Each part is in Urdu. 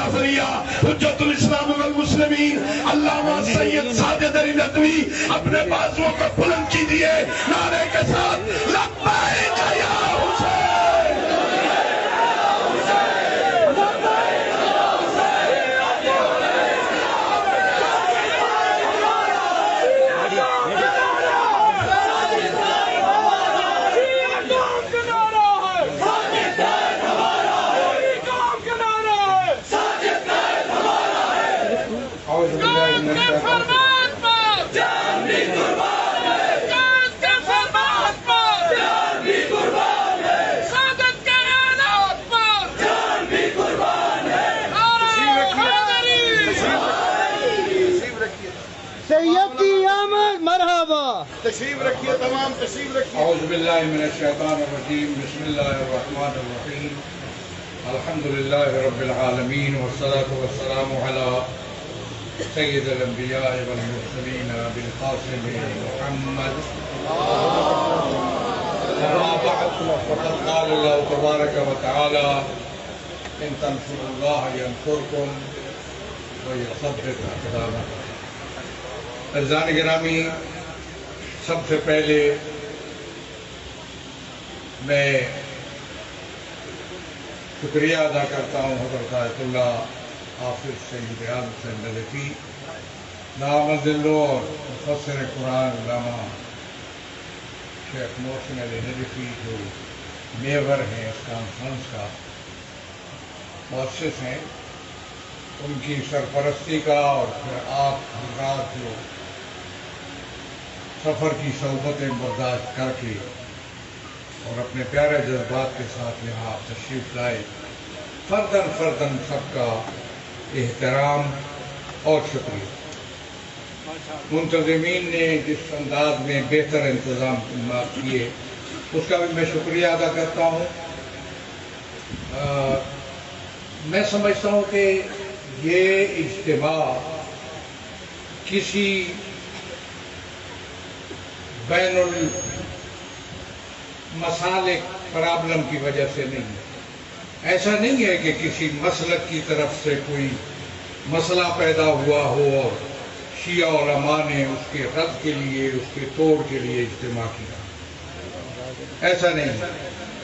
جعفریہ حجت الاسلام والمسلمین علامہ سید ساجد علی ندوی اپنے بازوؤں کو بلند کیجئے، نعرے کے ساتھ لبیک یا حسین۔ تشریف رکھیے، تمام تشریف رکھیے۔ اعوذ باللہ من الشیطان الرجیم، بسم اللہ الرحمن الرحیم، الحمدللہ رب العالمین، والصلاة والسلام علی سید الانبیاء والمرسلین بالقاسم محمد۔ اما بعد فقد قال اللہ تبارک و تعالی ان تنصروا اللہ ینصرکم ویثبت اقدامکم۔ عزیزان گرامی، سب سے پہلے میں شکریہ ادا کرتا ہوں حضرت آیت اللہ حافظ سید اعظم حسین نجفی دامت ذلو اور مفسر قرآن علامہ شیخ محسن علی نجفی جو میور ہیں اس کانفرنس کا مؤسس ہیں، ان کی سرپرستی کا اور پھر آپ حضرات جو سفر کی صحبتیں برداشت کر کے اور اپنے پیارے جذبات کے ساتھ یہاں تشریف لائے، فرداً فرداً سب کا احترام اور شکریہ۔ منتظمین نے جس انداز میں بہتر انتظامات کیے اس کا بھی میں شکریہ ادا کرتا ہوں۔ میں سمجھتا ہوں کہ یہ اجتماع کسی بین المسالک پرابلم کی وجہ سے نہیں ہے۔ ایسا نہیں ہے کہ کسی مسلک کی طرف سے کوئی مسئلہ پیدا ہوا ہو اور شیعہ علماء نے اس کے رد کے لیے، اس کے توڑ کے لیے اجتماع کیا، ایسا نہیں ہے۔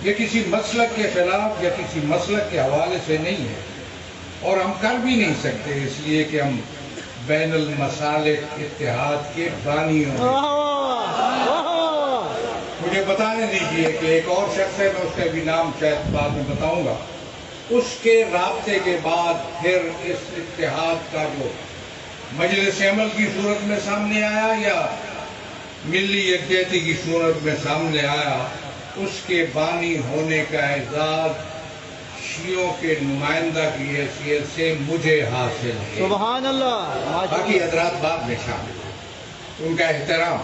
یہ کسی مسلک کے خلاف یا کسی مسلک کے حوالے سے نہیں ہے، اور ہم کر بھی نہیں سکتے اس لیے کہ ہم بین المسالک اتحاد کے بانی ہوں۔ مجھے بتانے دیجئے کہ ایک اور شخص ہے، میں اس کا بھی نام شاید بعد میں بتاؤں گا، اس کے رابطے کے بعد پھر اس اتحاد کا جو مجلس عمل کی صورت میں سامنے آیا یا ملی یکجہتی کی صورت میں سامنے آیا، اس کے بانی ہونے کا اعزاز شیعوں کے نمائندہ کی حیثیت سے مجھے حاصل ہے۔ سبحان اللہ۔ باقی حضرات بعد میں شامل ہیں، ان کا احترام،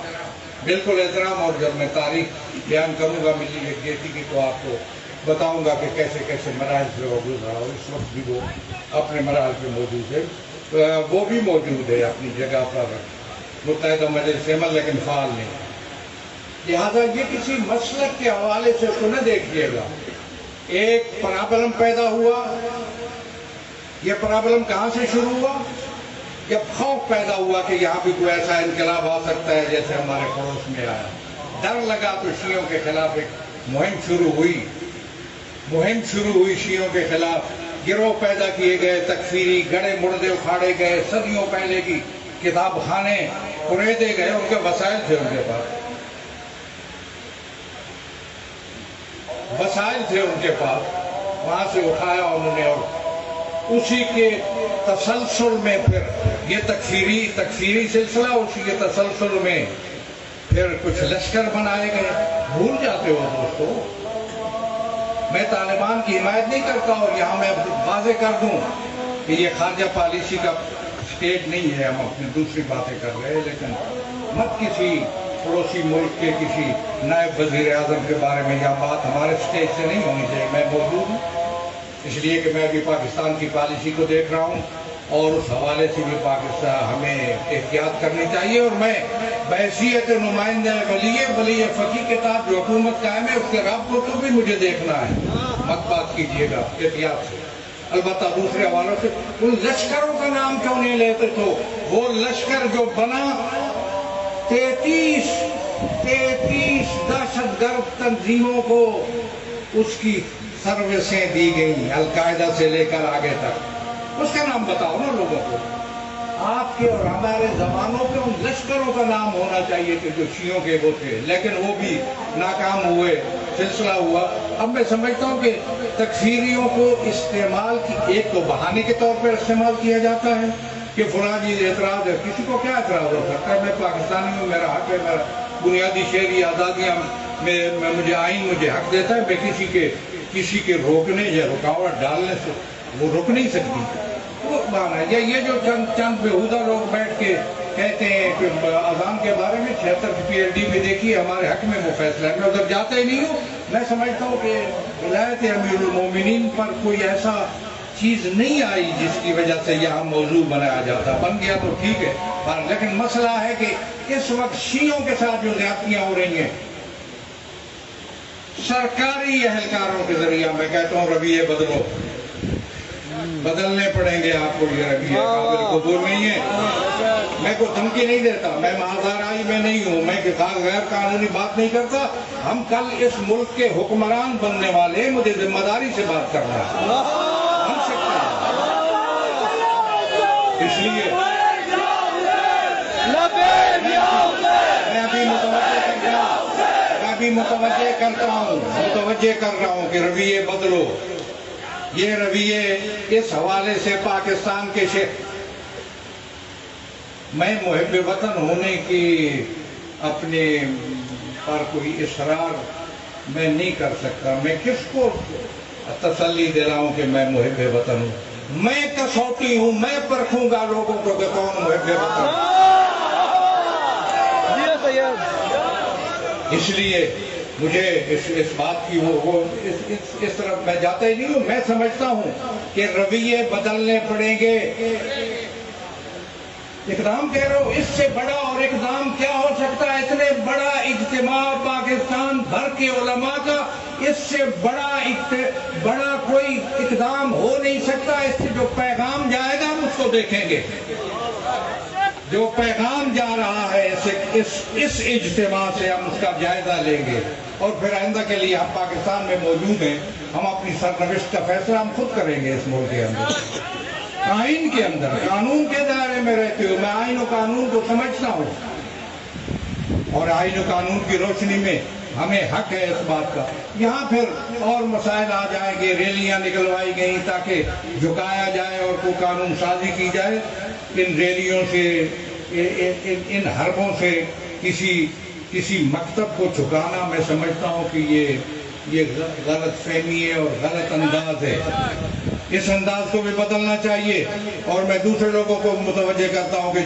بالکل احترام۔ اور جب میں تاریخ بیان کروں گا ملی یکجہتی کی تو آپ کو بتاؤں گا کہ کیسے کیسے مراحل سے وہ گزرا، اور اس وقت بھی وہ اپنے مراحل پہ موجود ہے، وہ بھی موجود ہے اپنی جگہ پر متحدہ مجلس عمل، لیکن فعال نہیں۔ لہٰذا یہ کسی مسلک کے حوالے سے تو نہ دیکھیے گا۔ ایک پرابلم پیدا ہوا، یہ پرابلم کہاں سے شروع ہوا؟ جب خوف پیدا ہوا کہ یہاں بھی کوئی ایسا انقلاب آ سکتا ہے جیسے ہمارے پڑوس میں آیا، ڈر لگا تو شیعوں کے خلاف ایک مہم شروع ہوئی شیعوں کے خلاف، گروہ پیدا کیے گئے، تکفیری، گڑے مردے اکھاڑے گئے، صدیوں پہلے کی کتاب خانے خریدے گئے، ان کے وسائل تھے، ان کے پاس وسائل تھے، ان کے پاس وہاں سے اٹھایا انہوں نے، اور اسی کے تسلسل میں پھر یہ تکفیری سلسلہ، اسی کے تسلسل میں پھر کچھ لشکر بنائے گئے۔ بھول جاتے ہو دوستو، میں طالبان کی حمایت نہیں کرتا، اور یہاں میں واضح کر دوں کہ یہ خارجہ پالیسی کا سٹیج نہیں ہے، ہم اپنی دوسری باتیں کر رہے ہیں، لیکن مت کسی پڑوسی ملک کے کسی نائب وزیر اعظم کے بارے میں یہ بات ہمارے سٹیج سے نہیں ہونی چاہیے۔ میں موجود ہوں اس لیے کہ میں ابھی پاکستان کی پالیسی کو دیکھ رہا ہوں، اور اس حوالے سے بھی پاکستان ہمیں احتیاط کرنی چاہیے، اور میں بحیثیت نمائندہ ولی فقی کے ساتھ جو حکومت قائم ہے اس کے رابطوں کو بھی مجھے دیکھنا ہے، مت بات کیجیے گا احتیاط سے۔ البتہ دوسرے حوالوں سے ان لشکروں کا نام کیوں نہیں لیتے؟ تو وہ لشکر جو بنا 33 دہشت گرد تنظیموں کو اس کی سروسیں دی گئیں، القاعدہ سے لے کر آگے تک۔ اس کا نام بتاؤ نا لوگوں کو۔ آپ کے اور ہمارے زمانوں کے ان لشکروں کا نام ہونا چاہیے کہ جو شیعوں کے وہ تھے، لیکن وہ بھی ناکام ہوئے، سلسلہ ہوا۔ اب میں سمجھتا ہوں کہ تکفیریوں کو استعمال کی ایک تو بہانے کے طور پر استعمال کیا جاتا ہے کہ فلاں جی اعتراض ہے۔ کسی کو کیا اعتراض ہو سکتا ہے؟ میں پاکستانی ہوں، میرا حق ہے، میرا بنیادی شہری آزادیاں میں مجھے آئین مجھے حق دیتا ہے، میں کسی کے روکنے یا رکاوٹ ڈالنے سے وہ رک نہیں سکتی۔ وہ مانا یہ جو چند بےہودہ لوگ بیٹھ کے کہتے ہیں کہ اذان کے بارے میں 76 PLD میں دیکھیے ہمارے حق میں وہ فیصلہ ہے، میں ادھر جاتا ہی نہیں ہوں۔ میں سمجھتا ہوں کہ ولایت امیر المومنین پر کوئی ایسا چیز نہیں آئی جس کی وجہ سے یہاں موضوع بنایا جاتا، بن گیا تو ٹھیک ہے، لیکن مسئلہ ہے کہ اس وقت شیعوں کے ساتھ جو زیادتیاں ہو رہی ہیں سرکاری اہلکاروں کے ذریعہ، میں کہتا ہوں رویے بدلو، بدلنے پڑیں گے آپ کو۔ یہ رویے قابل قبول نہیں ہے۔ میں کوئی دھمکی نہیں دیتا، میں معذرائی میں نہیں ہوں، میں غیر قانونی بات نہیں کرتا۔ ہم کل اس ملک کے حکمران بننے والے ہیں، مجھے ذمہ داری سے بات کرنا ہے، بن سکتے ہیں۔ اس لیے میں متوجہ کر رہا ہوں کہ رویے بدلو۔ یہ رویے اس حوالے سے پاکستان کے میں محب وطن ہونے کی اپنے پر کوئی اصرار میں نہیں کر سکتا۔ میں کس کو تسلی دلاؤں کہ میں محب وطن ہوں؟ میں کسوٹی ہوں، میں پرکھوں گا لوگوں کو کہ کون محب وطن ہے۔ اس لیے مجھے اس بات کی اس طرف میں جاتا ہی نہیں ہوں۔ میں سمجھتا ہوں کہ رویے بدلنے پڑیں گے۔ اقدام کہہ رہا ہوں، اس سے بڑا اور اقدام کیا ہو سکتا ہے؟ اتنے بڑا اجتماع پاکستان بھر کے علماء کا، اس سے بڑا کوئی اقدام ہو نہیں سکتا۔ اس سے جو پیغام جائے گا ہم اس کو دیکھیں گے۔ جو پیغام جا رہا ہے اس اجتماع سے ہم اس کا جائزہ لیں گے، اور پھر آئندہ کے لیے ہم پاکستان میں موجود ہیں، ہم اپنی سرنوشت کا فیصلہ ہم خود کریں گے۔ اس ملک کے اندر آئین کے اندر قانون کے دائرے میں رہتے ہو، میں آئین و قانون کو سمجھتا ہوں، اور آئین و قانون کی روشنی میں ہمیں حق ہے اس بات کا۔ یہاں پھر اور مسائل آ جائیں گے، ریلیاں نکلوائی گئیں تاکہ جھکایا جائے اور کوئی قانون سازی کی جائے۔ ان ریلیوں سے، ان حربوں سے کسی مکتب کو جھکانا، میں سمجھتا ہوں کہ یہ غلط فہمی ہے اور غلط انداز ہے۔ اس انداز کو بھی بدلنا چاہیے۔ اور میں دوسرے لوگوں کو متوجہ کرتا ہوں کہ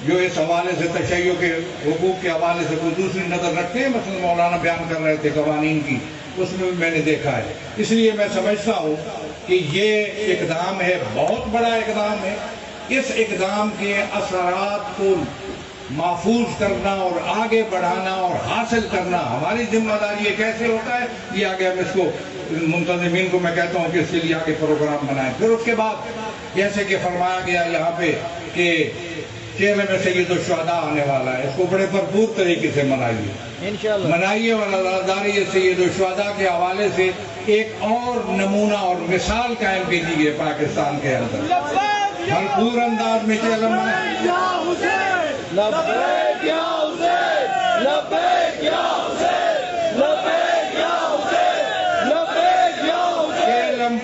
جو اس حوالے سے تشیع کے حقوق کے حوالے سے کوئی دوسری نظر رکھتے ہیں، مثلا مولانا بیان کر رہے تھے قوانین کی، اس میں بھی میں نے دیکھا ہے۔ اس لیے میں سمجھتا ہوں کہ یہ اقدام ہے، بہت بڑا اقدام ہے۔ اس اقدام کے اثرات کو محفوظ کرنا اور آگے بڑھانا اور حاصل کرنا ہماری ذمہ داری ہے۔ کیسے ہوتا ہے یہ آگے ہم اس کو منتظمین کو میں کہتا ہوں کہ اس کے لیے آگے پروگرام بنائیں۔ پھر اس کے بعد جیسے کہ فرمایا گیا یہاں پہ کہ چہرے میں سید الشہداء آنے والا ہے، اس کو بڑے بھرپور طریقے سے منائیے اور اللہ سید الشہداء کے حوالے سے ایک اور نمونہ اور مثال قائم کیجیے پاکستان کے اندر، بھرپور انداز میں چہرہ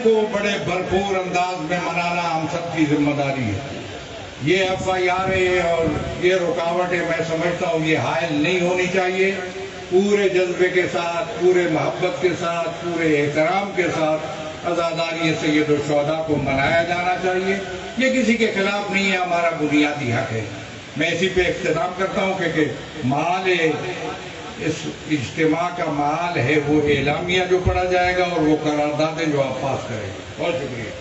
کو بڑے بھرپور انداز میں منانا ہم سب کی ذمہ داری ہے۔ یہ FIR اور یہ رکاوٹیں میں سمجھتا ہوں یہ حائل نہیں ہونی چاہیے۔ پورے جذبے کے ساتھ، پورے محبت کے ساتھ، پورے احترام کے ساتھ عزاداری سید الشہداء کو منایا جانا چاہیے۔ یہ کسی کے خلاف نہیں ہے، ہمارا بنیادی حق ہے۔ میں اسی پہ اختتام کرتا ہوں کہ محال اس اجتماع کا محال ہے وہ اعلامیہ جو پڑھا جائے گا اور وہ قراردادیں جو آپ پاس کریں گے۔ بہت شکریہ۔